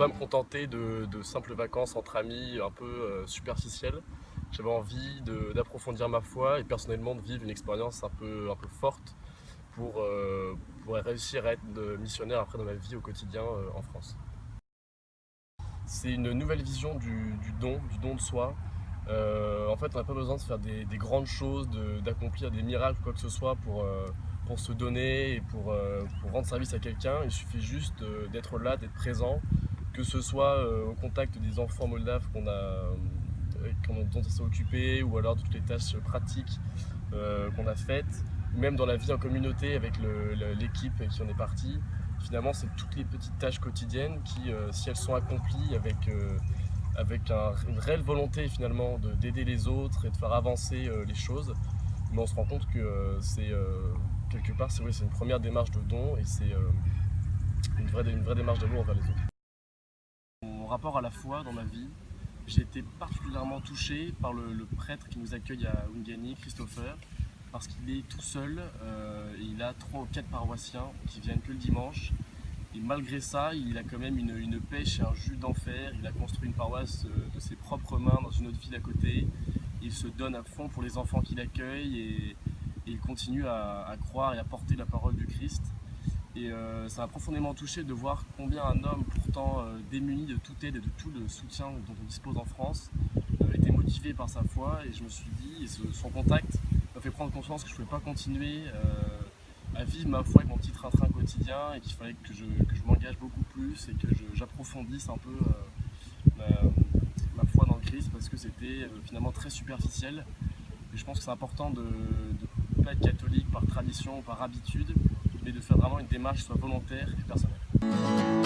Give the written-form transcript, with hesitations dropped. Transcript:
pas me contenter de simples vacances entre amis un peu superficielles. J'avais envie d'approfondir ma foi et personnellement de vivre une expérience un peu forte pour réussir à être missionnaire après dans ma vie au quotidien en France. C'est une nouvelle vision du don de soi. En fait, on n'a pas besoin de faire des grandes choses, d'accomplir des miracles ou quoi que ce soit pour se donner et pour rendre service à quelqu'un. Il suffit juste d'être là, d'être présent, que ce soit au contact des enfants moldaves dont on s'est occupé, ou alors de toutes les tâches pratiques qu'on a faites, ou même dans la vie en communauté avec l'équipe qui en est partie. Finalement, c'est toutes les petites tâches quotidiennes qui, si elles sont accomplies avec une réelle volonté finalement d'aider les autres et de faire avancer les choses, mais on se rend compte que quelque part c'est une première démarche de don et c'est une vraie démarche d'amour envers les autres. Mon rapport à la foi dans ma vie, j'ai été particulièrement touché par le prêtre qui nous accueille à Ouangani, Christopher, parce qu'il est tout seul et il a 3 ou 4 paroissiens qui viennent que le dimanche. Et malgré ça, il a quand même une pêche et un jus d'enfer. Il a construit une paroisse de ses propres mains dans une autre ville à côté. Il se donne à fond pour les enfants qu'il accueille et il continue à croire et à porter la parole du Christ. Et ça m'a profondément touché de voir combien un homme pourtant démuni de toute aide et de tout le soutien dont on dispose en France était motivé par sa foi. Et je me suis dit, et son contact m'a fait prendre conscience que je ne pouvais pas continuer à vivre ma foi avec mon petit train-train quotidien et qu'il fallait que je m'engage beaucoup plus et que j'approfondisse un peu ma foi dans le Christ, parce que c'était finalement très superficiel. Et je pense que c'est important de ne pas être catholique par tradition ou par habitude, mais de faire vraiment une démarche qui soit volontaire et personnelle.